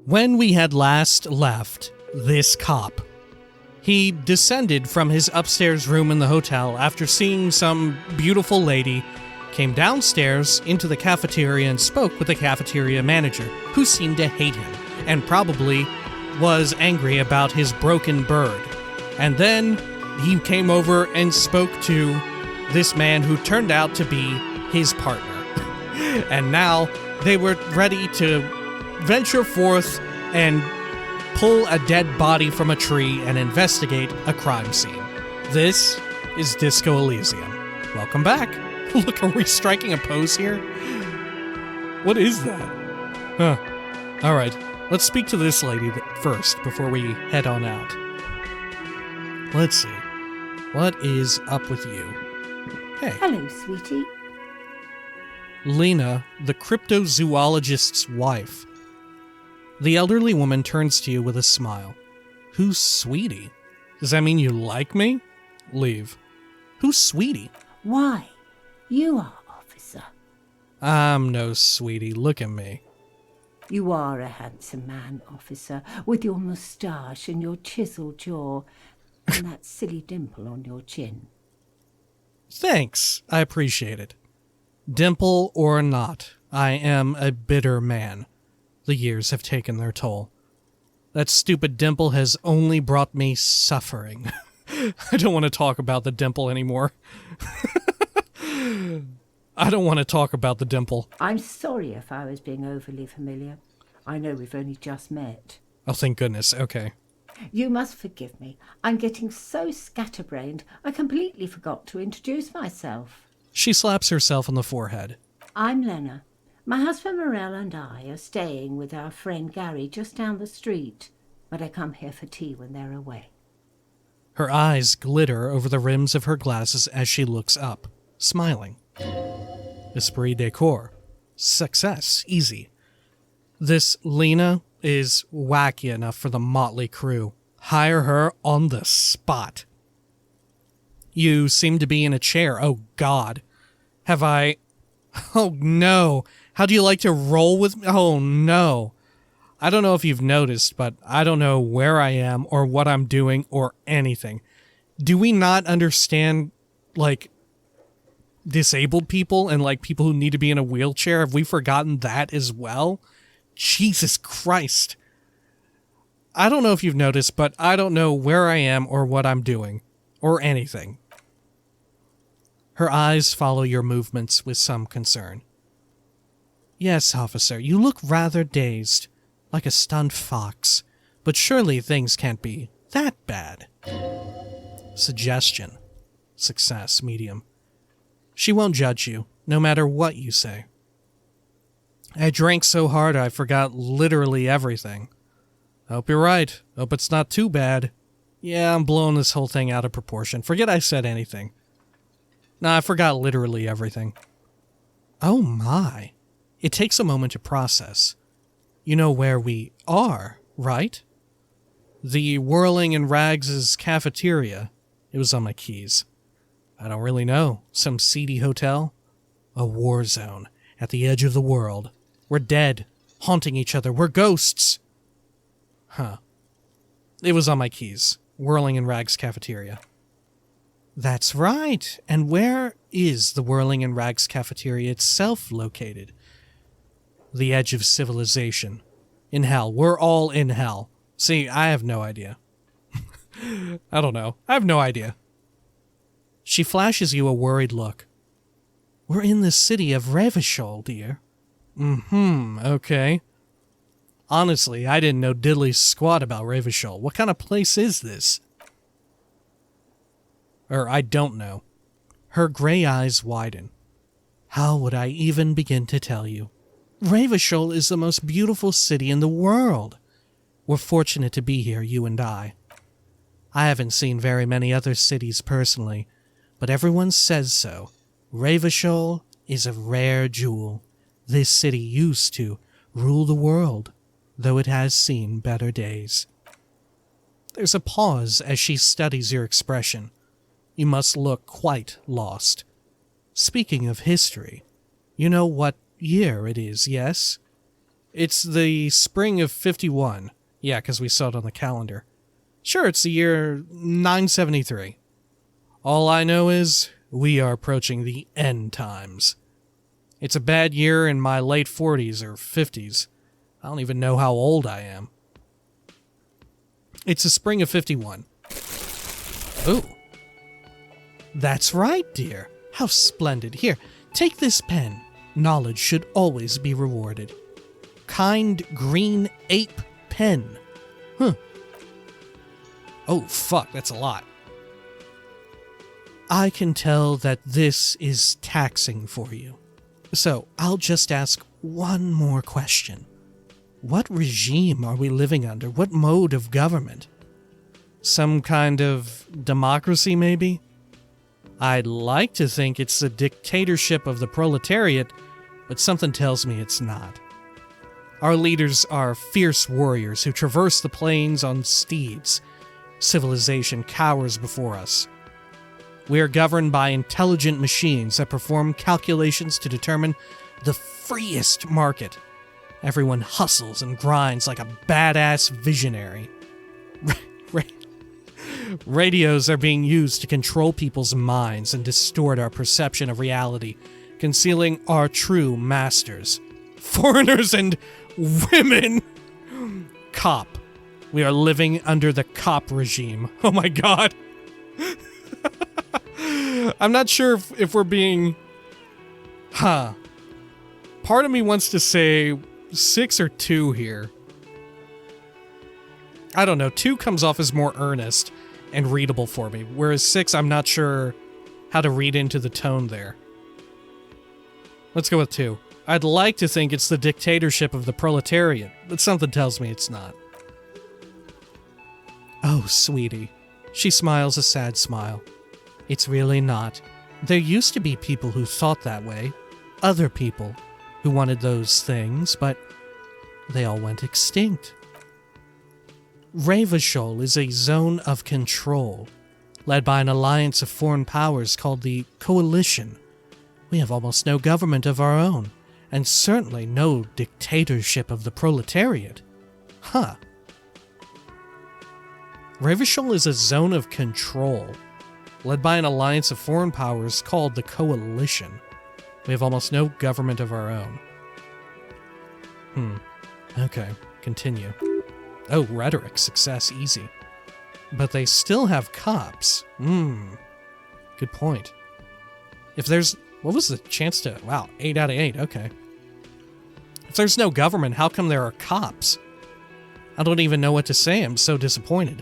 When we had last left this cop, he descended from his upstairs room in the hotel after seeing some beautiful lady, came downstairs into the cafeteria and spoke with the cafeteria manager, who seemed to hate him and probably was angry about his broken bird. And then he came over and spoke to this man who turned out to be his partner. And now they were ready to venture forth and pull a dead body from a tree and investigate a crime scene. This is Disco Elysium. Welcome back. Look, are we striking a pose here? What is that? Huh. Alright, let's speak to this lady first before we head on out. Let's see. What is up with you? Hey. Hello, sweetie. Lena, the cryptozoologist's wife. The elderly woman turns to you with a smile. Who's Sweetie? Does that mean you like me? Leave. Who's Sweetie? Why? You are, officer. I'm no Sweetie. Look at me. You are a handsome man, officer, with your moustache and your chiseled jaw and that silly dimple on your chin. Thanks. I appreciate it. Dimple or not, I am a bitter man. The years have taken their toll. That stupid dimple has only brought me suffering. I don't want to talk about the dimple anymore. I don't want to talk about the dimple. I'm sorry if I was being overly familiar. I know we've only just met. Oh, thank goodness. Okay. You must forgive me. I'm getting so scatterbrained, I completely forgot to introduce myself. She slaps herself on the forehead. I'm Lena. My husband Morel and I are staying with our friend Gary just down the street, but I come here for tea when they're away. Her eyes glitter over the rims of her glasses as she looks up, smiling. Esprit de corps. Success. Easy. This Lena is wacky enough for the motley crew. Hire her on the spot. You seem to be in a chair. Oh, God. Have I... Oh, no. How do you like to roll with me? Oh, no. I don't know if you've noticed, but I don't know where I am or what I'm doing or anything. Do we not understand, like, disabled people and, like, people who need to be in a wheelchair? Have we forgotten that as well? Jesus Christ. I don't know if you've noticed, but I don't know where I am or what I'm doing or anything. Her eyes follow your movements with some concern. Yes, officer, you look rather dazed, like a stunned fox, but surely things can't be that bad. Suggestion. Success, medium. She won't judge you, no matter what you say. I drank so hard I forgot literally everything. Hope you're right. Hope it's not too bad. Yeah, I'm blowing this whole thing out of proportion. Forget I said anything. Nah, I forgot literally everything. Oh my. It takes a moment to process. You know where we are, right? The Whirling in Rags' cafeteria. It was on my keys. I don't really know. Some seedy hotel? A war zone at the edge of the world. We're dead, haunting each other. We're ghosts. Huh. It was on my keys. Whirling in Rags cafeteria. That's right. And where is the Whirling in Rags cafeteria itself located? The edge of civilization. In hell. We're all in hell. See, I have no idea. I don't know. I have no idea. She flashes you a worried look. We're in the city of Revachol, dear. Okay. Honestly, I didn't know diddly squat about Revachol. What kind of place is this? I don't know. Her gray eyes widen. How would I even begin to tell you? Revachol is the most beautiful city in the world. We're fortunate to be here, you and I. I haven't seen very many other cities personally, but everyone says so. Revachol is a rare jewel. This city used to rule the world, though it has seen better days. There's a pause as she studies your expression. You must look quite lost. Speaking of history, you know what year it is, yes? It's the spring of 51. Yeah, because we saw it on the calendar. Sure, it's the year 973. All I know is we are approaching the end times. It's a bad year in my late 40s or 50s. I don't even know how old I am. It's the spring of 51. Ooh. That's right, dear. How splendid. Here, take this pen. Knowledge should always be rewarded. Kind green ape pen. Huh. Oh, fuck, that's a lot. I can tell that this is taxing for you. So, I'll just ask one more question. What regime are we living under? What mode of government? Some kind of democracy, maybe? I'd like to think it's the dictatorship of the proletariat, but something tells me it's not. Our leaders are fierce warriors who traverse the plains on steeds. Civilization cowers before us. We are governed by intelligent machines that perform calculations to determine the freest market. Everyone hustles and grinds like a badass visionary. Radios are being used to control people's minds and distort our perception of reality, concealing our true masters. Foreigners and women! Cop. We are living under the cop regime. Oh my god. I'm not sure if we're being... Part of me wants to say 6 or 2 here. I don't know. 2 comes off as more earnest and readable for me, whereas 6, I'm not sure how to read into the tone there. Let's go with 2. I'd like to think it's the dictatorship of the proletariat, but something tells me it's not. Oh, sweetie. She smiles a sad smile. It's really not. There used to be people who thought that way. Other people who wanted those things, but they all went extinct. Revachol is a zone of control, led by an alliance of foreign powers called the Coalition. We have almost no government of our own, and certainly no dictatorship of the proletariat. Huh. Revachol is a zone of control, led by an alliance of foreign powers called the Coalition. We have almost no government of our own. Okay, continue. Oh, rhetoric, success, easy. But they still have cops. Good point. If there's... What was the chance to... Wow, 8 out of 8, okay. If there's no government, how come there are cops? I don't even know what to say, I'm so disappointed.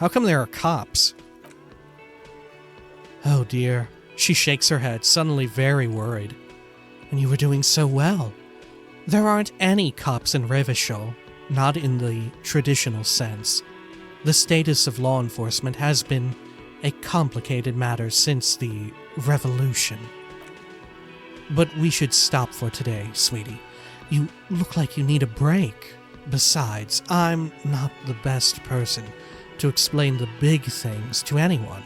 How come there are cops? Oh dear. She shakes her head, suddenly very worried. And you were doing so well. There aren't any cops in Revachol, not in the traditional sense. The status of law enforcement has been a complicated matter since the revolution. But we should stop for today, sweetie. You look like you need a break. Besides, I'm not the best person to explain the big things to anyone.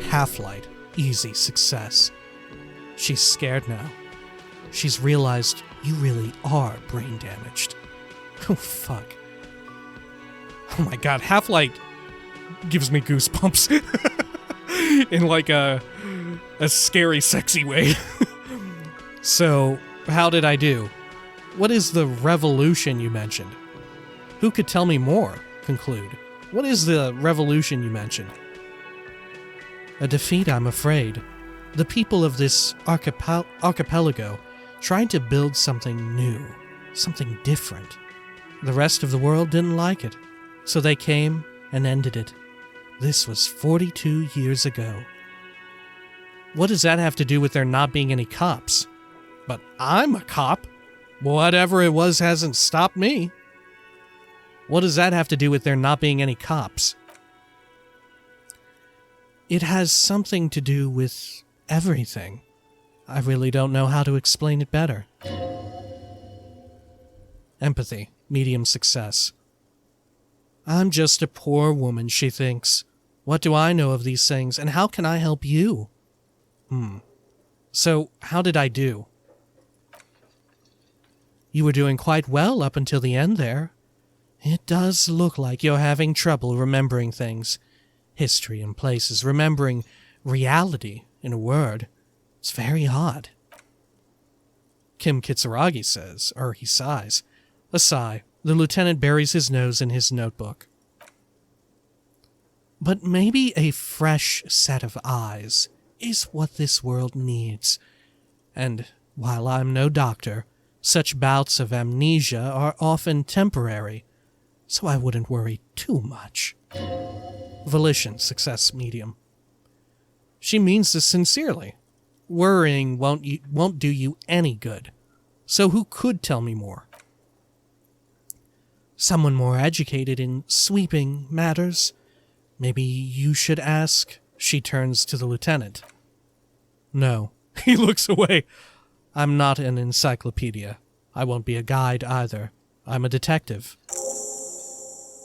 Half-light, easy success. She's scared now. She's realized you really are brain damaged. Oh, fuck. Oh my god, Half-light gives me goosebumps. In like a scary, sexy way. So, how did I do? What is the revolution you mentioned? Who could tell me more? Conclude. What is the revolution you mentioned? A defeat, I'm afraid. The people of this archipelago tried to build something new, something different. The rest of the world didn't like it, so they came and ended it. This was 42 years ago. What does that have to do with there not being any cops? But I'm a cop. Whatever it was hasn't stopped me. What does that have to do with there not being any cops? It has something to do with everything. I really don't know how to explain it better. Empathy, medium success. I'm just a poor woman, she thinks. What do I know of these things, and how can I help you? So, how did I do? You were doing quite well up until the end there. It does look like you're having trouble remembering things. History and places, remembering reality, in a word. It's very hard. Kim Kitsuragi says, or he sighs. A sigh. The lieutenant buries his nose in his notebook. But maybe a fresh set of eyes is what this world needs. And while I'm no doctor, such bouts of amnesia are often temporary, so I wouldn't worry too much. Volition, success medium. She means this sincerely. Worrying won't do you any good. So who could tell me more? Someone more educated in sweeping matters. Maybe you should ask. She turns to the lieutenant. No. He looks away. I'm not an encyclopedia. I won't be a guide either. I'm a detective.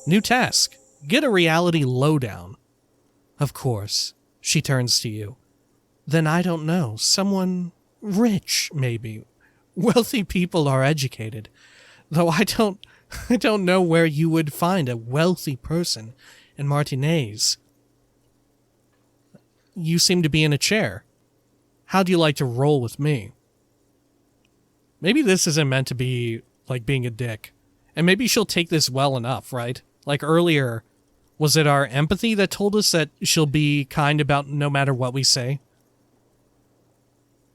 New task. Get a reality lowdown. Of course. She turns to you. Then I don't know. Someone rich, maybe. Wealthy people are educated. Though I don't know where you would find a wealthy person in Martinez. You seem to be in a chair. How'd you like to roll with me? Maybe this isn't meant to be like being a dick. And maybe she'll take this well enough, right? Like earlier, was it our empathy that told us that she'll be kind about no matter what we say?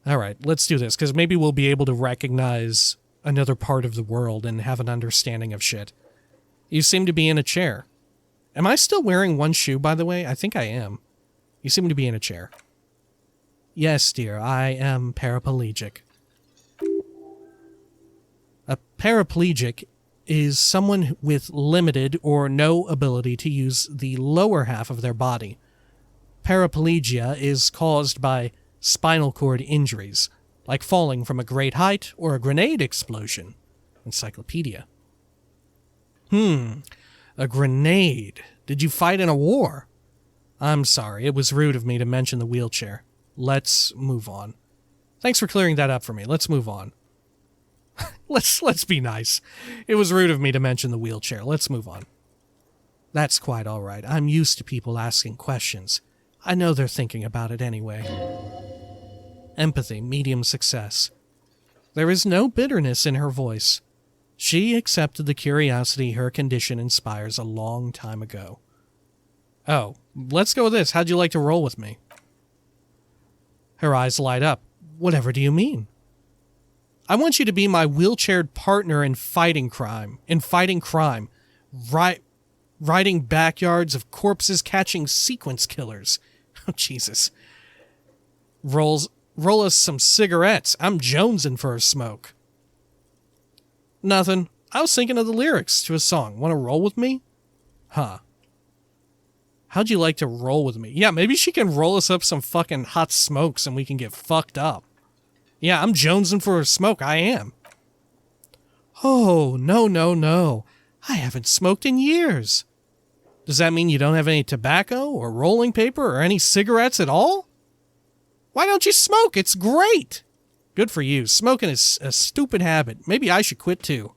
Alright, let's do this, because maybe we'll be able to recognize another part of the world and have an understanding of shit. You seem to be in a chair. Am I still wearing one shoe, by the way? I think I am. You seem to be in a chair. Yes, dear, I am paraplegic. A paraplegic is someone with limited or no ability to use the lower half of their body. Paraplegia is caused by spinal cord injuries, like falling from a great height or a grenade explosion. Encyclopedia. A grenade. Did you fight in a war? I'm sorry, it was rude of me to mention the wheelchair. Let's move on. Thanks for clearing that up for me. Let's move on. Let's be nice. It was rude of me to mention the wheelchair. Let's move on. That's quite all right. I'm used to people asking questions. I know they're thinking about it anyway. Empathy, medium success. There is no bitterness in her voice. She accepted the curiosity her condition inspires a long time ago. Oh, let's go with this. How'd you like to roll with me? Her eyes light up. Whatever do you mean? I want you to be my wheelchaired partner in fighting crime. Riding backyards of corpses, catching sequence killers. Oh, Jesus. Roll us some cigarettes. I'm jonesing for a smoke. Nothing. I was thinking of the lyrics to a song. Want to roll with me? Huh. How'd you like to roll with me? Yeah, maybe she can roll us up some fucking hot smokes and we can get fucked up. Yeah, I'm jonesing for a smoke. I am. Oh, no. I haven't smoked in years. Does that mean you don't have any tobacco or rolling paper or any cigarettes at all? Why don't you smoke? It's great. Good for you. Smoking is a stupid habit. Maybe I should quit too.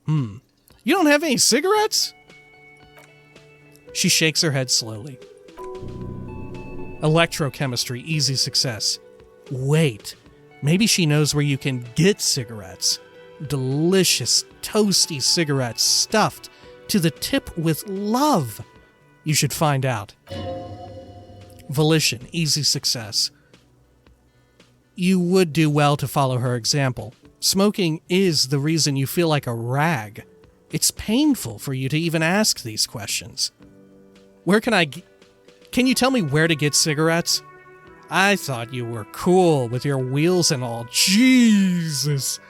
You don't have any cigarettes? She shakes her head slowly. Electrochemistry, easy success. Wait, maybe she knows where you can get cigarettes. Delicious, toasty cigarettes stuffed to the tip with love. You should find out. Volition, easy success. You would do well to follow her example. Smoking is the reason you feel like a rag. It's painful for you to even ask these questions. Can you tell me where to get cigarettes? I thought you were cool with your wheels and all. Jesus.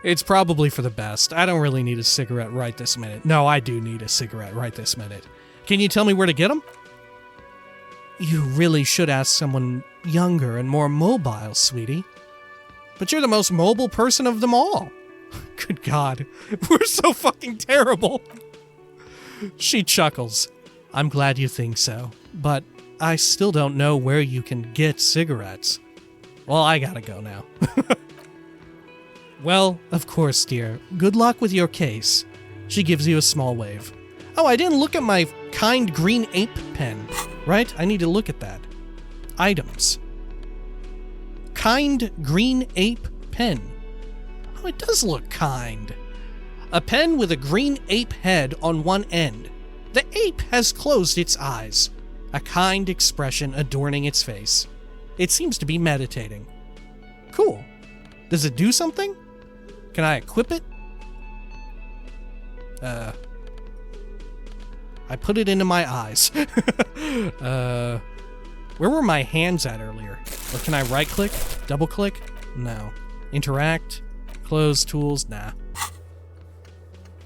It's probably for the best. I don't really need a cigarette right this minute. No, I do need a cigarette right this minute. Can you tell me where to get them? You really should ask someone younger and more mobile, sweetie. But you're the most mobile person of them all. Good God. We're so fucking terrible. She chuckles. I'm glad you think so, but I still don't know where you can get cigarettes. Well, I gotta go now. Well, of course, dear. Good luck with your case. She gives you a small wave. Oh, I didn't look at my kind green ape pen, right? I need to look at that. Items. Kind green ape pen. Oh, it does look kind. A pen with a green ape head on one end. The ape has closed its eyes, a kind expression adorning its face. It seems to be meditating. Cool. Does it do something? Can I equip it? I put it into my eyes. Where were my hands at earlier? Or can I right click? Double click? No. Interact? Close tools? Nah.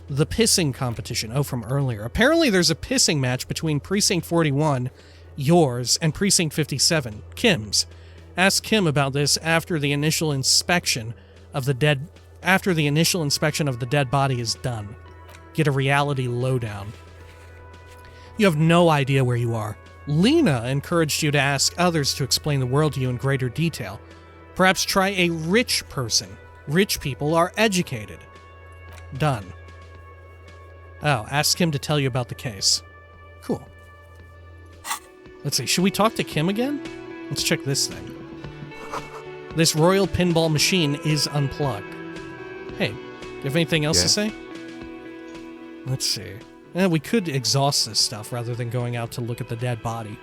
The pissing competition. Oh, from earlier. Apparently there's a pissing match between Precinct 41, yours, and Precinct 57, Kim's. Ask Kim about this after the initial inspection of the dead body is done. Get a reality lowdown. You have no idea where you are. Lena encouraged you to ask others to explain the world to you in greater detail. Perhaps try a rich person. Rich people are educated. Done. Oh, ask him to tell you about the case. Cool. Let's see, should we talk to Kim again? Let's check this thing. This royal pinball machine is unplugged. Hey, do you have anything else to say? Let's see. We could exhaust this stuff rather than going out to look at the dead body.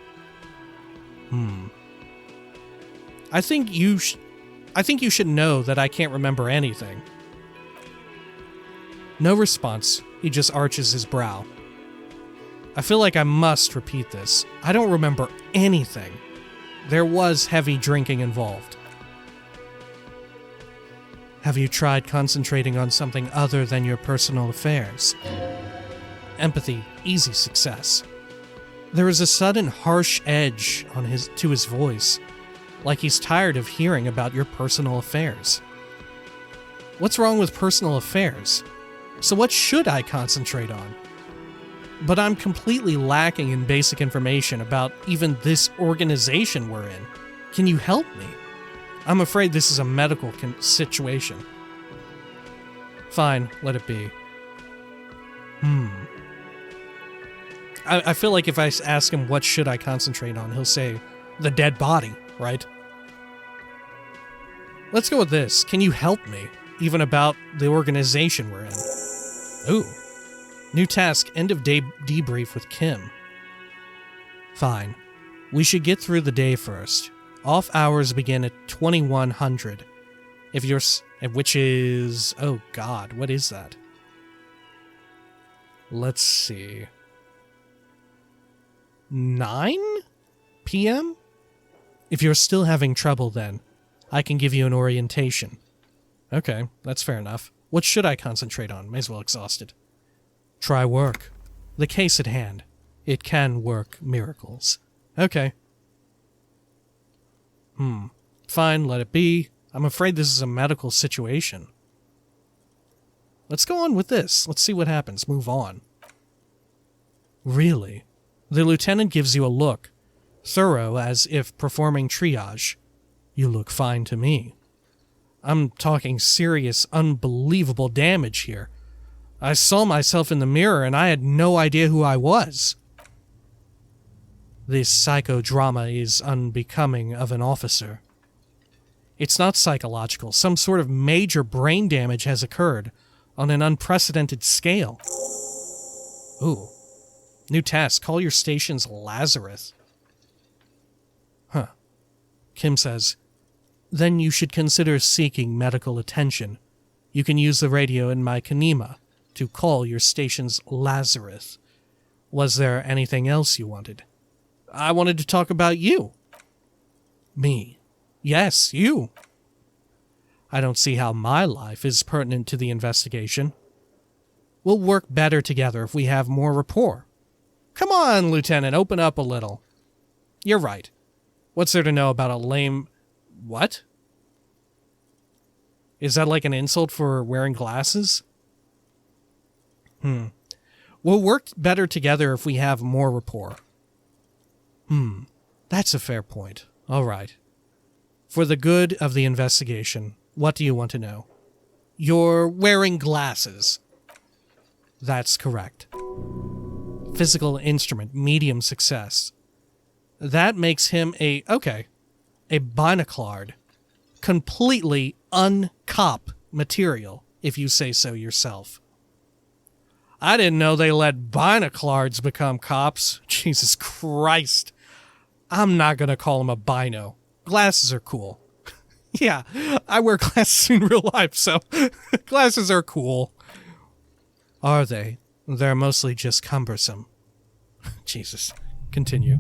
I think you should know that I can't remember anything. No response. He just arches his brow. I feel like I must repeat this. I don't remember anything. There was heavy drinking involved. Have you tried concentrating on something other than your personal affairs? Empathy, easy success. There is a sudden harsh edge to his voice, like he's tired of hearing about your personal affairs. What's wrong with personal affairs? So what should I concentrate on? But I'm completely lacking in basic information about even this organization we're in. Can you help me? I'm afraid this is a medical situation. Fine, let it be. I feel like if I ask him what should I concentrate on, he'll say the dead body, right? Let's go with this. Can you help me? Even about the organization we're in. Ooh. New task, end of day debrief with Kim. Fine. We should get through the day first. Off hours begin at 2100. Which is... Oh god, what is that? Let's see... 9 p.m.? If you're still having trouble then, I can give you an orientation. Okay, that's fair enough. What should I concentrate on? May as well exhaust it. Try work. The case at hand. It can work miracles. Okay. Fine, let it be. I'm afraid this is a medical situation. Let's go on with this. Let's see what happens. Move on. Really? The lieutenant gives you a look, thorough as if performing triage. You look fine to me. I'm talking serious, unbelievable damage here. I saw myself in the mirror and I had no idea who I was. This psychodrama is unbecoming of an officer. It's not psychological. Some sort of major brain damage has occurred on an unprecedented scale. Ooh. New task, call your station's Lazarus. Huh. Kim says, then you should consider seeking medical attention. You can use the radio in my Kanema to call your station's Lazarus. Was there anything else you wanted? I wanted to talk about you. Me? Yes, you. I don't see how my life is pertinent to the investigation. We'll work better together if we have more rapport. Come on, Lieutenant, open up a little. You're right. What's there to know about a lame... What? Is that like an insult for wearing glasses? We'll work better together if we have more rapport. That's a fair point. All right. For the good of the investigation, what do you want to know? You're wearing glasses. That's correct. Physical instrument, medium success. That makes him a binoclard. Completely uncop material, if you say so yourself. I didn't know they let binoclards become cops. Jesus Christ. I'm not going to call him a bino. Glasses are cool. Yeah, I wear glasses in real life, so glasses are cool. Are they? They're mostly just cumbersome. Jesus. Continue.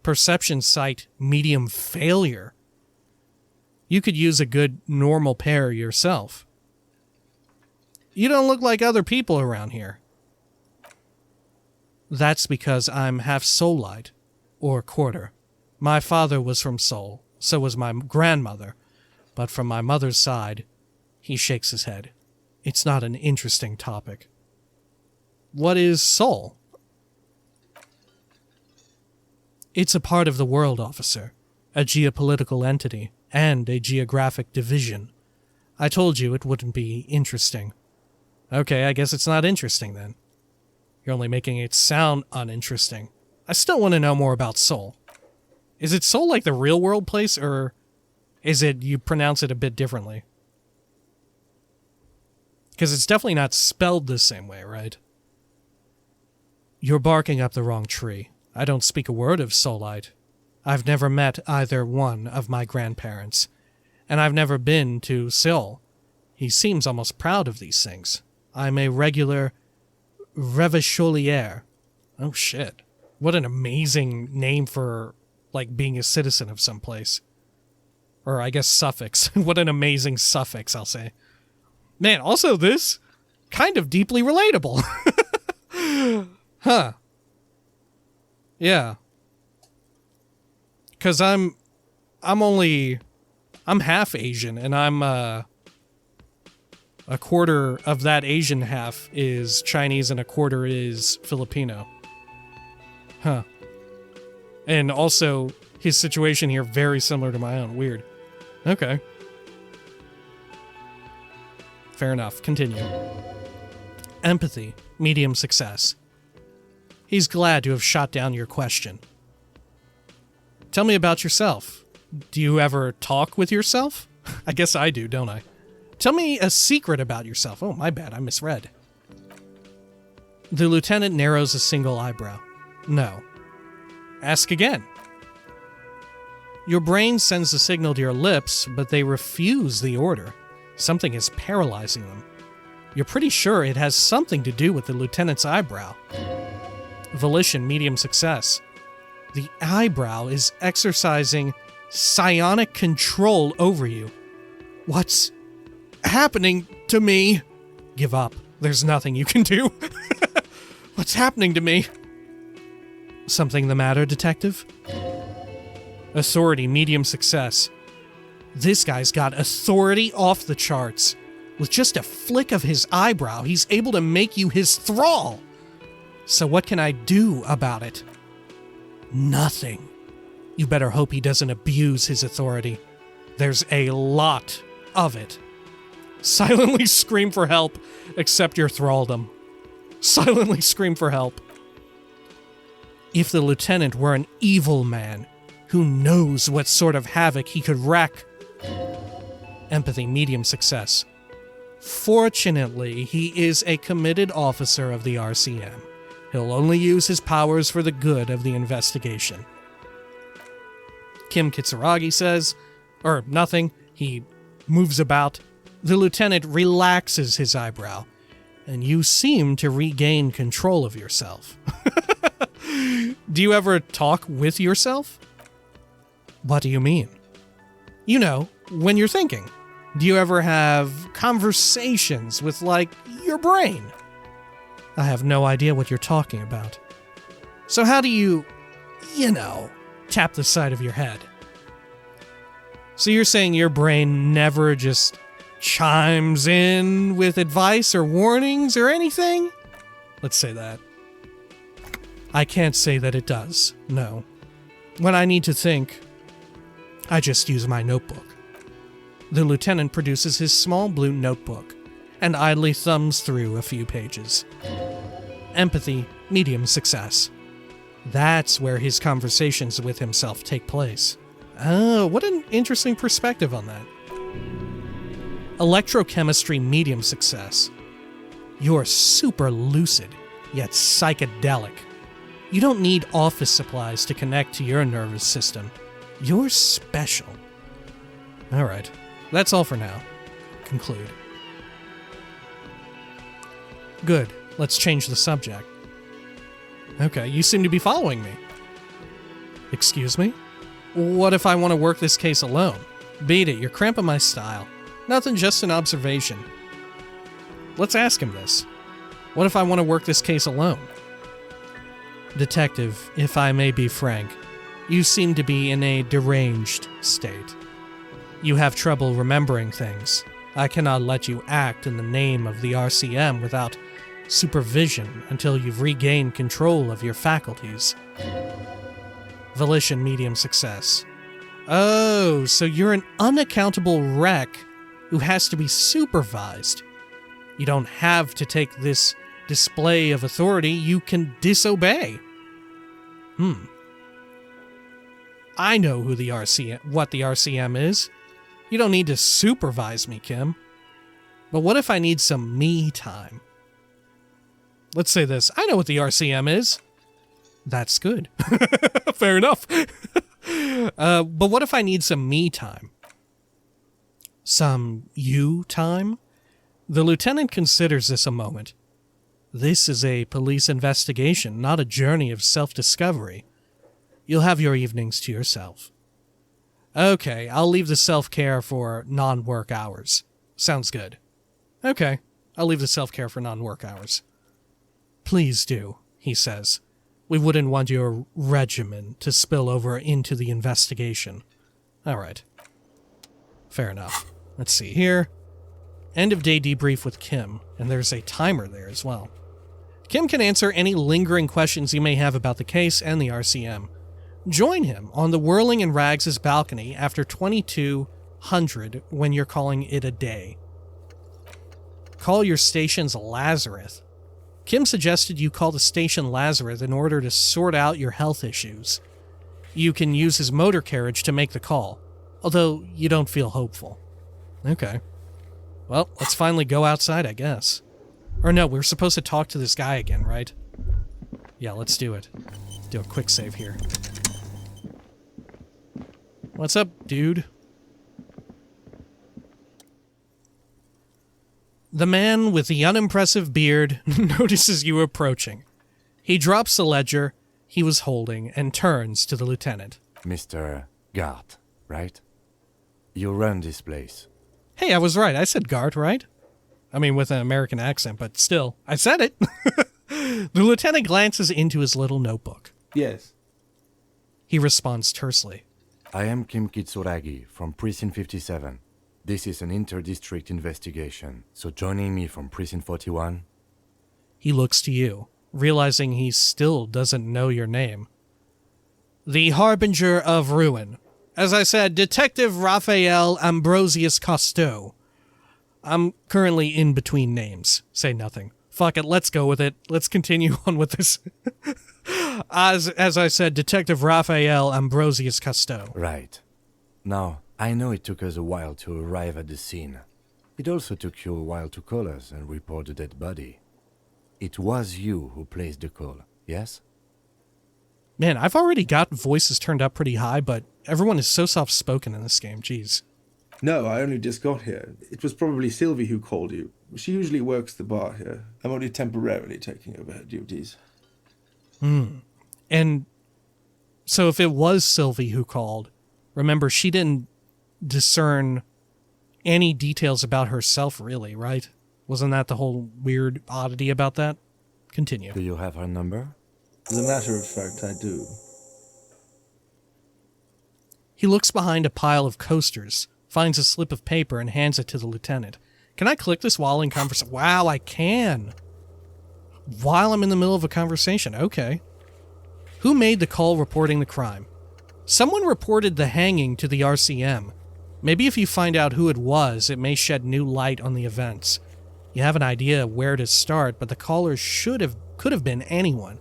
Perception sight, medium failure. You could use a good normal pair yourself. You don't look like other people around here. That's because I'm half Soulite, or quarter. My father was from Soul, so was my grandmother, but from my mother's side, he shakes his head. It's not an interesting topic. What is Soul? It's a part of the world, officer, a geopolitical entity, and a geographic division. I told you it wouldn't be interesting. Okay, I guess it's not interesting then. You're only making it sound uninteresting. I still want to know more about Soul. Is it Soul like the real world place, or is it you pronounce it a bit differently? Because it's definitely not spelled the same way, right? You're barking up the wrong tree. I don't speak a word of Soulite. I've never met either one of my grandparents, and I've never been to Seoul. He seems almost proud of these things. I'm a regular Revacholier. Oh shit. What an amazing name for, like, being a citizen of some place. Or I guess suffix. What an amazing suffix, I'll say. Man, also this, kind of deeply relatable. Huh. Yeah. Because I'm half Asian, and I'm, a quarter of that Asian half is Chinese and a quarter is Filipino. Huh. And also, his situation here very similar to my own. Weird. Okay. Fair enough. Continue. Empathy. Medium success. He's glad to have shot down your question. Tell me about yourself. Do you ever talk with yourself? I guess I do, don't I? Tell me a secret about yourself. Oh, my bad, I misread. The lieutenant narrows a single eyebrow. No. Ask again. Your brain sends a signal to your lips, but they refuse the order. Something is paralyzing them. You're pretty sure it has something to do with the lieutenant's eyebrow. Volition, medium success. The eyebrow is exercising psionic control over you. What's happening to me? Give up. There's nothing you can do. What's happening to me? Something the matter, detective? Authority, medium success. This guy's got authority off the charts. With just a flick of his eyebrow, he's able to make you his thrall. So what can I do about it? Nothing. You better hope he doesn't abuse his authority. There's a lot of it. Silently scream for help, accept your thraldom. Silently scream for help. If the lieutenant were an evil man, who knows what sort of havoc he could wreak? Empathy, medium success. Fortunately, he is a committed officer of the RCM. He'll only use his powers for the good of the investigation. Kim Kitsuragi says, or nothing, he moves about. The lieutenant relaxes his eyebrow, and you seem to regain control of yourself. Do you ever talk with yourself? What do you mean? You know, when you're thinking. Do you ever have conversations with, like, your brain? I have no idea what you're talking about. So how do you tap the side of your head? So you're saying your brain never just chimes in with advice or warnings or anything? Let's say that. I can't say that it does, no. When I need to think, I just use my notebook. The lieutenant produces his small blue notebook and idly thumbs through a few pages. Empathy, medium success. That's where his conversations with himself take place. Oh, what an interesting perspective on that. Electrochemistry, medium success. You're super lucid, yet psychedelic. You don't need office supplies to connect to your nervous system. You're special. Alright, that's all for now. Conclude. Good, let's change the subject. Okay, you seem to be following me. Excuse me? What if I want to work this case alone? Beat it, you're cramping my style. Nothing, just an observation. Let's ask him this. What if I want to work this case alone? Detective, if I may be frank, you seem to be in a deranged state. You have trouble remembering things. I cannot let you act in the name of the RCM without supervision until you've regained control of your faculties. Volition, medium success. Oh, so you're an unaccountable wreck who has to be supervised. You don't have to take this display of authority, you can disobey. I know who what the RCM is. You don't need to supervise me, Kim. But what if I need some me time? Let's say this. I know what the RCM is. That's good. Fair enough. But what if I need some me time? Some you time? The lieutenant considers this a moment. This is a police investigation, not a journey of self-discovery. You'll have your evenings to yourself. Okay, I'll leave the self-care for non-work hours. Sounds good. Okay, I'll leave the self-care for non-work hours. Please do, he says. We wouldn't want your regimen to spill over into the investigation. All right. Fair enough. Let's see here. End of day debrief with Kim, and there's a timer there as well. Kim can answer any lingering questions you may have about the case and the RCM. Join him on the Whirling in Rags' balcony after 2200 when you're calling it a day. Call your station's Lazarus. Kim suggested you call the station Lazarus in order to sort out your health issues. You can use his motor carriage to make the call, although you don't feel hopeful. Okay. Well, let's finally go outside, I guess. Or no, we're supposed to talk to this guy again, right? Yeah, let's do it. Do a quick save here. What's up, dude? The man with the unimpressive beard notices you approaching. He drops the ledger he was holding and turns to the lieutenant. Mr. Gart, right? You run this place. Hey, I was right. I said Gart, right? I mean, with an American accent, but still, I said it. The lieutenant glances into his little notebook. Yes. He responds tersely. I am Kim Kitsuragi from Precinct 57. This is an inter-district investigation, so joining me from Precinct 41? He looks to you, realizing he still doesn't know your name. The Harbinger of Ruin. As I said, Detective Raphael Ambrosius Costeau. I'm currently in between names. Say nothing. Fuck it, let's go with it. Let's continue on with this. As I said, Detective Raphael Ambrosius Costeau. Right. Now, I know it took us a while to arrive at the scene. It also took you a while to call us and report the dead body. It was you who placed the call, yes? Man, I've already got voices turned up pretty high, but everyone is so soft-spoken in this game, jeez. No, I only just got here. It was probably Sylvie who called you. She usually works the bar here. I'm only temporarily taking over her duties. And so if it was Sylvie who called, remember, she didn't discern any details about herself, really, right? Wasn't that the whole weird oddity about that? Continue. Do you have her number? As a matter of fact, I do. He looks behind a pile of coasters, finds a slip of paper, and hands it to the lieutenant. Can I click this while in conversation? Wow, I can. While I'm in the middle of a conversation. Okay. Who made the call reporting the crime? Someone reported the hanging to the RCM. Maybe if you find out who it was, it may shed new light on the events. You have an idea where to start, but the caller could have been anyone.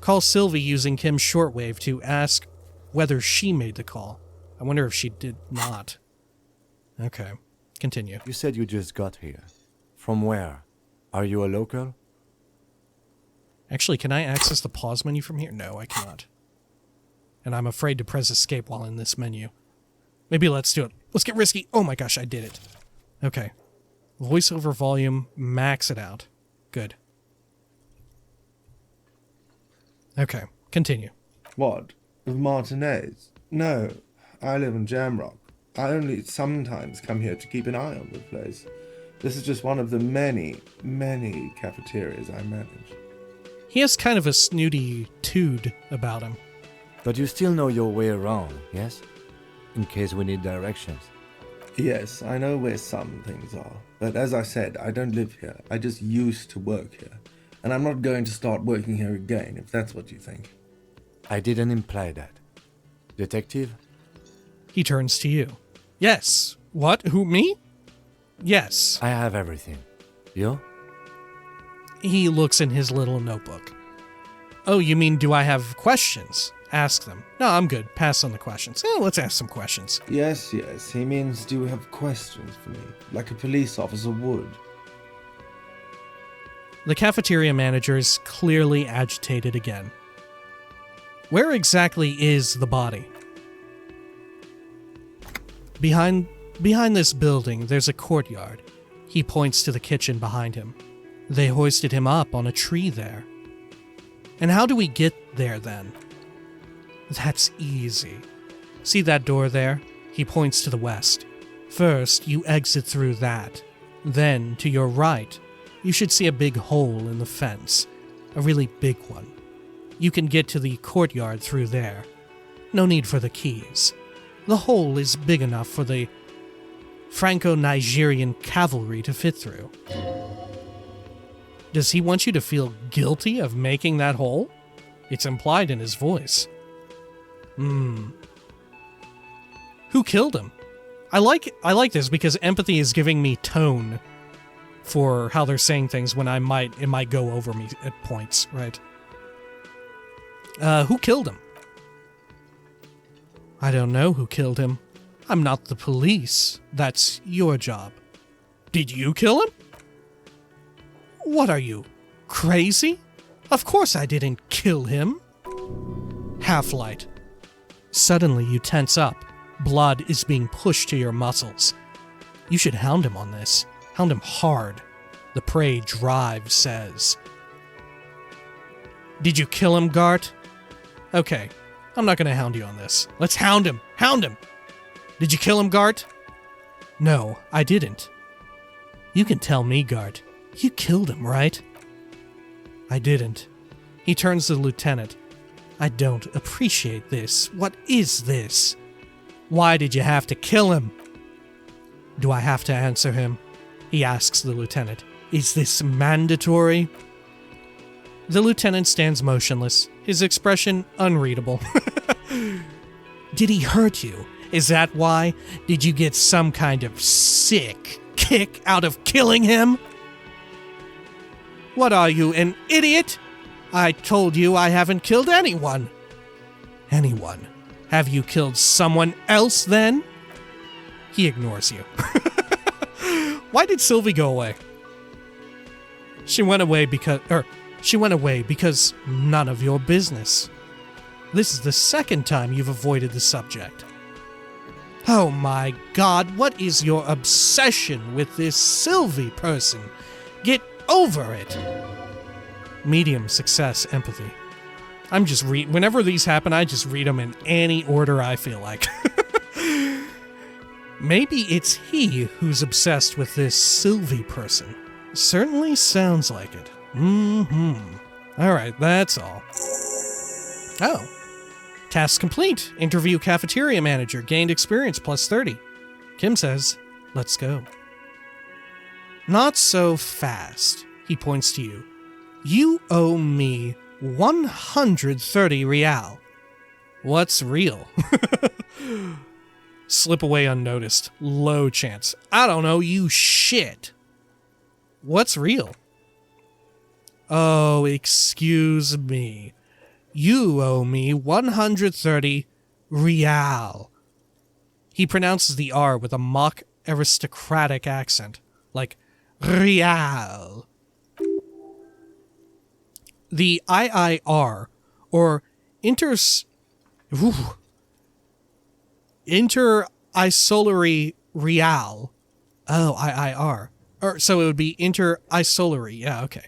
Call Sylvie using Kim's shortwave to ask whether she made the call. I wonder if she did not. Okay, continue. You said you just got here. From where? Are you a local? Actually, can I access the pause menu from here? No, I cannot. And I'm afraid to press escape while in this menu. Maybe let's do it. Let's get risky. Oh my gosh, I did it. Okay. Voiceover volume, max it out. Good. Okay, continue. What? Of Martinez? No, I live in Jamrock. I only sometimes come here to keep an eye on the place. This is just one of the many, many cafeterias I manage. He has kind of a snooty tude about him. But you still know your way around, yes? In case we need directions. Yes, I know where some things are. But as I said, I don't live here. I just used to work here. And I'm not going to start working here again, if that's what you think. I didn't imply that. Detective? He turns to you. Yes. What? Who, me? Yes. I have everything. You? He looks in his little notebook. Oh, you mean do I have questions? Ask them. No, I'm good. Pass on the questions. Let's ask some questions. Yes, he means do you have questions for me? Like a police officer would. The cafeteria manager is clearly agitated again. Where exactly is the body? Behind this building, there's a courtyard. He points to the kitchen behind him. They hoisted him up on a tree there. And how do we get there then? That's easy. See that door there? He points to the west. First, you exit through that. Then, to your right, you should see a big hole in the fence. A really big one. You can get to the courtyard through there. No need for the keys. The hole is big enough for the Franco-Nigerian cavalry to fit through. Does he want you to feel guilty of making that hole? It's implied in his voice. Who killed him? I like this because empathy is giving me tone for how they're saying things when it might go over me at points, right? Who killed him? I don't know who killed him. I'm not the police. That's your job. Did you kill him? What are you, crazy? Of course I didn't kill him. Half-light. Suddenly you tense up. Blood is being pushed to your muscles. You should hound him on this. Hound him hard. The prey drive says. Did you kill him, Gart? Okay, I'm not gonna hound you on this. Let's hound him! Hound him! Did you kill him, Gart? No, I didn't. You can tell me, Gart. You killed him, right? I didn't. He turns to the lieutenant. I don't appreciate this. What is this? Why did you have to kill him? Do I have to answer him? He asks the lieutenant. Is this mandatory? The lieutenant stands motionless, his expression unreadable. Did he hurt you? Is that why? Did you get some kind of sick kick out of killing him? What are you, an idiot? I told you I haven't killed anyone. Anyone? Have you killed someone else then? He ignores you. Why did Sylvie go away? She went away because none of your business. This is the second time you've avoided the subject. Oh my God, what is your obsession with this Sylvie person? Get over it. Medium success empathy. I'm just whenever these happen, I just read them in any order I feel like. Maybe it's he who's obsessed with this Sylvie person. Certainly sounds like it. Alright, that's all. Oh. Task complete. Interview cafeteria manager. Gained experience plus 30. Kim says, let's go. Not so fast. He points to you. You owe me 130 real. What's real? Slip away unnoticed. Low chance. I don't know, you shit. What's real? Oh, excuse me. You owe me 130 real. He pronounces the R with a mock aristocratic accent, like real. The IIR, or inter-isolary real. Oh, IIR. So it would be inter-isolary. Yeah, okay.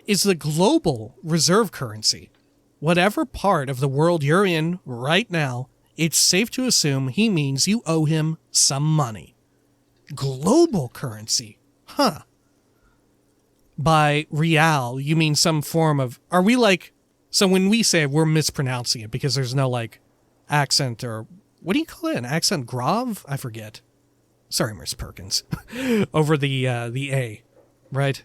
Is the global reserve currency. Whatever part of the world you're in right now, it's safe to assume he means you owe him some money. Global currency. Huh. By real, you mean some form of... Are we like... So when we say it, we're mispronouncing it because there's no, like, accent or... What do you call it? An accent grave? I forget. Sorry, Miss Perkins. Over the A, right?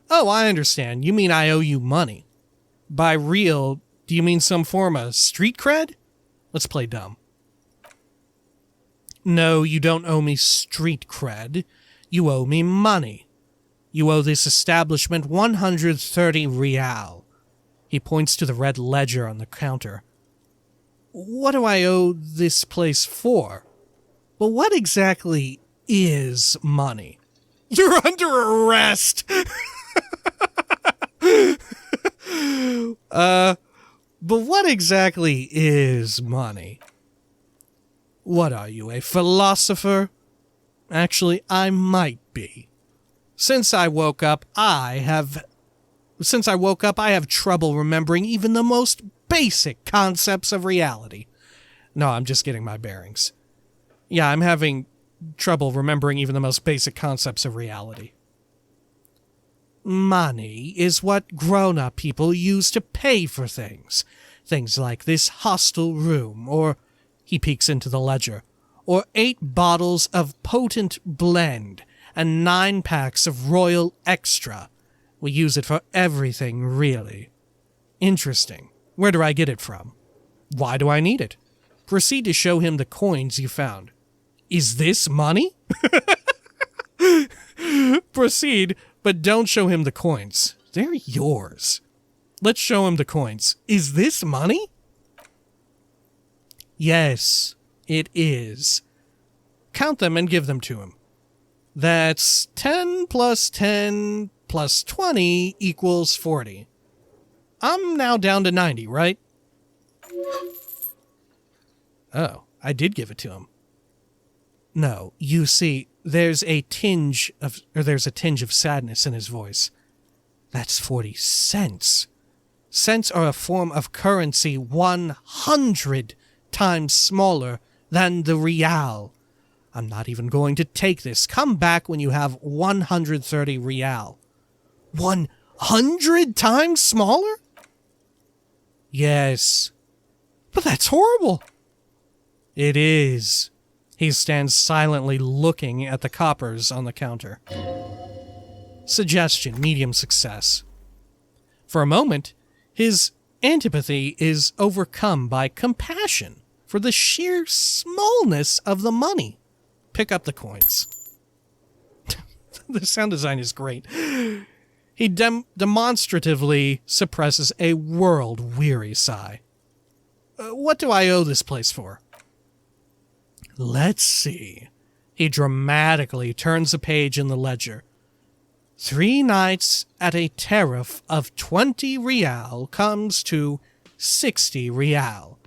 Oh, I understand. You mean I owe you money. By real, do you mean some form of street cred? Let's play dumb. No, you don't owe me street cred. You owe me money. You owe this establishment 130 real. He points to the red ledger on the counter. What do I owe this place for? Well, what exactly is money? You're under arrest! But what exactly is money? What are you, a philosopher? Actually, I might be. Since I woke up, I have trouble remembering even the most basic concepts of reality. No, I'm just getting my bearings. Yeah, I'm having trouble remembering even the most basic concepts of reality. Money is what grown-up people use to pay for things. Things like this hostel room, or, he peeks into the ledger, or 8 bottles of potent blend and 9 packs of Royal Extra. We use it for everything, really. Interesting. Where do I get it from? Why do I need it? Proceed to show him the coins you found. Is this money? Proceed, but don't show him the coins. They're yours. Let's show him the coins. Is this money? Yes, it is. Count them and give them to him. That's 10 plus 10 plus 20 equals 40. I'm now down to 90, right? Oh, I did give it to him. No, you see, there's a tinge of sadness in his voice. That's 40 cents. Cents are a form of currency 100 times smaller than the real. I'm not even going to take this. Come back when you have 130 real. 100 times smaller? Yes. But that's horrible. It is. He stands silently looking at the coppers on the counter. Suggestion, medium success. For a moment, his antipathy is overcome by compassion for the sheer smallness of the money. Pick up the coins. The sound design is great. He demonstratively suppresses a world-weary sigh. What do I owe this place for? Let's see. He dramatically turns a page in the ledger. 3 nights at a tariff of 20 real comes to 60 real.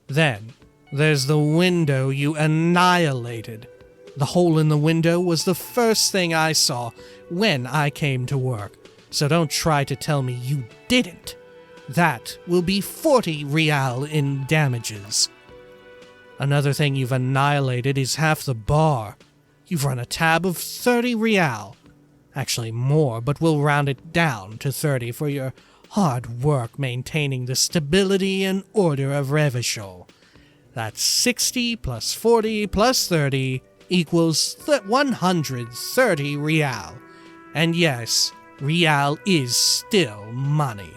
Then, there's the window you annihilated. The hole in the window was the first thing I saw when I came to work, so don't try to tell me you didn't. That will be 40 real in damages. Another thing you've annihilated is half the bar. You've run a tab of 30 real. Actually more, but we'll round it down to 30 for your hard work maintaining the stability and order of Revachol. That's 60 plus 40 plus 30 equals 130 real. And yes, real is still money.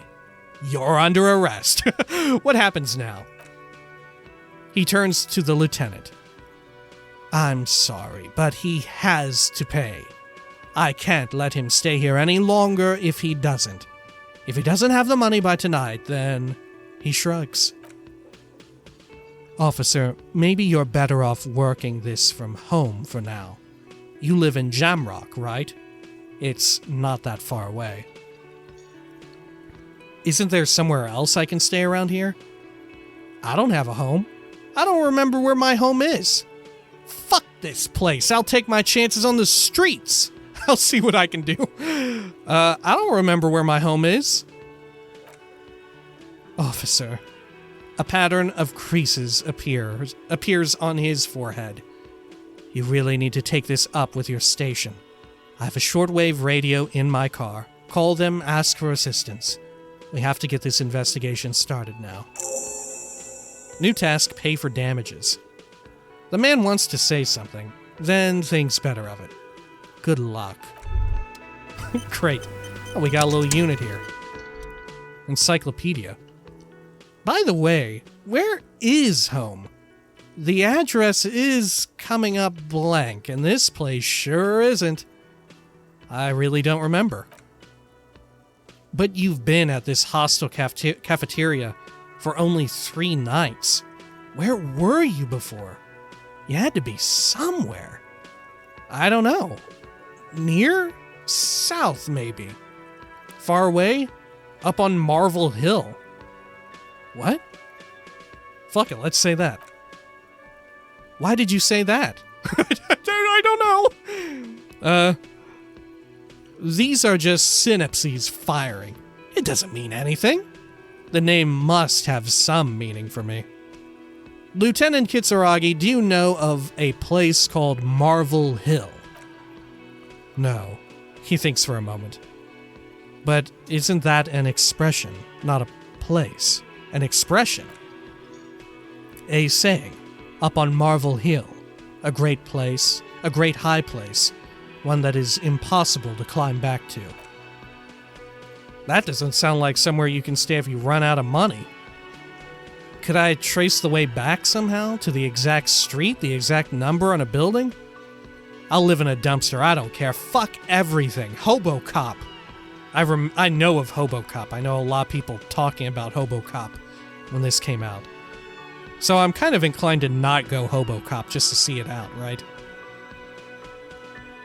You're under arrest. What happens now? He turns to the lieutenant. I'm sorry, but he has to pay. I can't let him stay here any longer if he doesn't. If he doesn't have the money by tonight, then he shrugs. Officer, maybe you're better off working this from home for now. You live in Jamrock, right? It's not that far away. Isn't there somewhere else I can stay around here? I don't have a home. I don't remember where my home is. Fuck this place. I'll take my chances on the streets. I'll see what I can do. I don't remember where my home is. Officer. A pattern of creases appears on his forehead. You really need to take this up with your station. I have a shortwave radio in my car. Call them, ask for assistance. We have to get this investigation started now. New task, pay for damages. The man wants to say something, then thinks better of it. Good luck. Great. Oh, we got a little unit here. Encyclopedia. By the way, where is home? The address is coming up blank, and this place sure isn't. I really don't remember. But you've been at this hostel cafeteria for only 3 nights. Where were you before? You had to be somewhere. I don't know. Near? South, maybe. Far away? Up on Marvel Hill. What? Fuck it, let's say that. Why did you say that? I don't know. These are just synapses firing. It doesn't mean anything. The name must have some meaning for me. Lieutenant Kitsuragi, do you know of a place called Marvel Hill? No. He thinks for a moment. But isn't that an expression, not a place? An expression? A saying. Up on Marvel Hill. A great place, a great high place, one that is impossible to climb back to. That doesn't sound like somewhere you can stay if you run out of money. Could I trace the way back somehow to the exact street, the exact number on a building? I'll live in a dumpster, I don't care. Fuck everything. Hobo Cop. I know of Hobo Cop. I know a lot of people talking about Hobo Cop when this came out. So I'm kind of inclined to not go Hobo Cop just to see it out, right?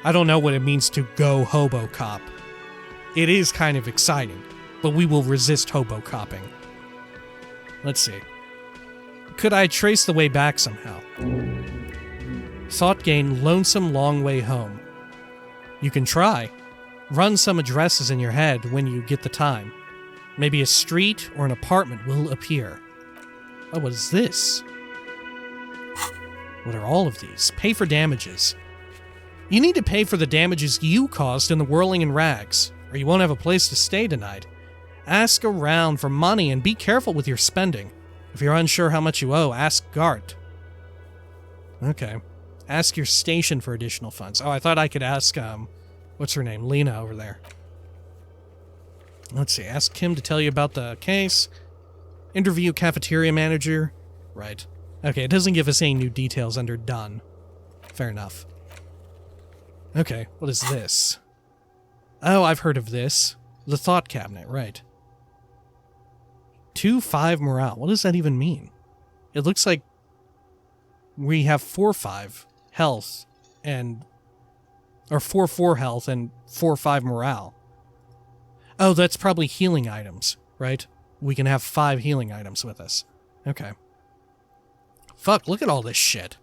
I don't know what it means to go Hobo Cop. It is kind of exciting, but we will resist Hobo Copping. Let's see. Could I trace the way back somehow? Thought gain, lonesome long way home. You can try. Run some addresses in your head when you get the time. Maybe a street or an apartment will appear. Oh, what is this? What are all of these? Pay for damages. You need to pay for the damages you caused in the whirling in rags, or you won't have a place to stay tonight. Ask around for money and be careful with your spending. If you're unsure how much you owe, ask Gart. Okay. Ask your station for additional funds. Oh, I thought I could ask, what's her name? Lena over there. Let's see. Ask Kim to tell you about the case. Interview cafeteria manager. Right. Okay, it doesn't give us any new details under done. Fair enough. Okay, what is this? Oh, I've heard of this. The thought cabinet, right. 2-5 morale. What does that even mean? It looks like we have 4-5 health and... or 4-4 health and 4-5 morale. Oh, that's probably healing items, right? We can have 5 healing items with us. Okay. Fuck, look at all this shit.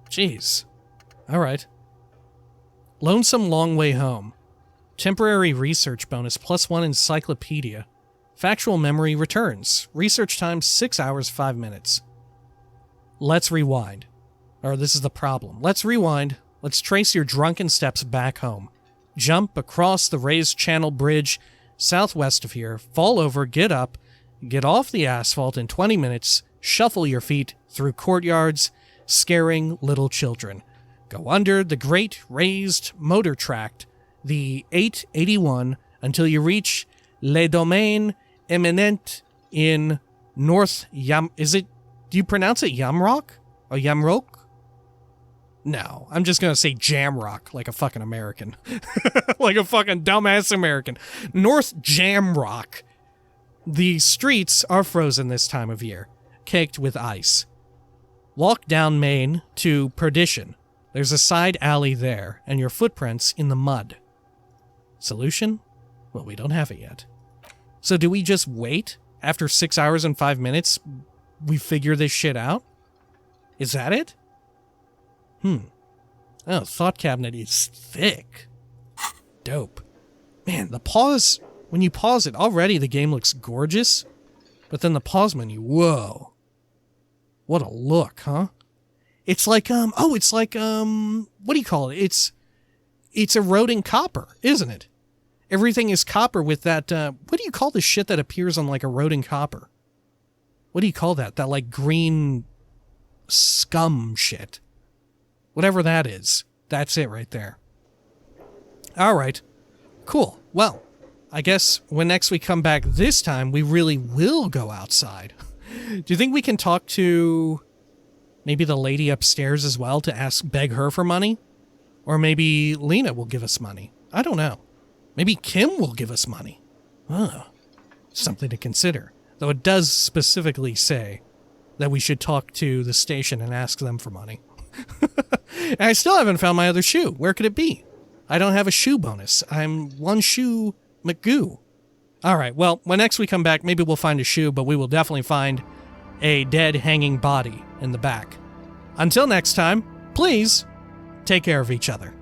Jeez. Alright. Lonesome long way home. Temporary research bonus +1 encyclopedia. Factual memory returns. Research time 6 hours 5 minutes. Let's rewind. Or this is the problem. Let's rewind. Let's trace your drunken steps back home. Jump across the raised channel bridge southwest of here, fall over, get up, get off the asphalt in 20 minutes, shuffle your feet through courtyards, scaring little children. Go under the great raised motor tract, the 881, until you reach Le Domaine Eminent in North Yam... Do you pronounce it Yamrock? Or Yamrock? No, I'm just gonna say Jamrock like a fucking American. Like a fucking dumbass American. North Jamrock. The streets are frozen this time of year, caked with ice. Walk down Main to Perdition. There's a side alley there, and your footprints in the mud. Solution? Well, we don't have it yet. So do we just wait? After 6 hours and 5 minutes, we figure this shit out? Is that it? Oh, Thought Cabinet is thick. Dope. Man, the pause, when you pause it, already the game looks gorgeous. But then the pause menu, whoa. What a look, huh? It's like, what do you call it? It's eroding copper, isn't it? Everything is copper with that, what do you call the shit that appears on like eroding copper? What do you call that? That like green scum shit. Whatever that is. That's it right there. All right. Cool. Well, I guess when next we come back this time, we really will go outside. Do you think we can talk to maybe the lady upstairs as well to beg her for money? Or maybe Lena will give us money. I don't know. Maybe Kim will give us money. Something to consider. Though it does specifically say that we should talk to the station and ask them for money. And I still haven't found my other shoe. Where could it be? I don't have a shoe bonus. I'm one shoe McGoo. All right, well, when next we come back, maybe we'll find a shoe, but we will definitely find a dead hanging body in the back. Until next time, please take care of each other.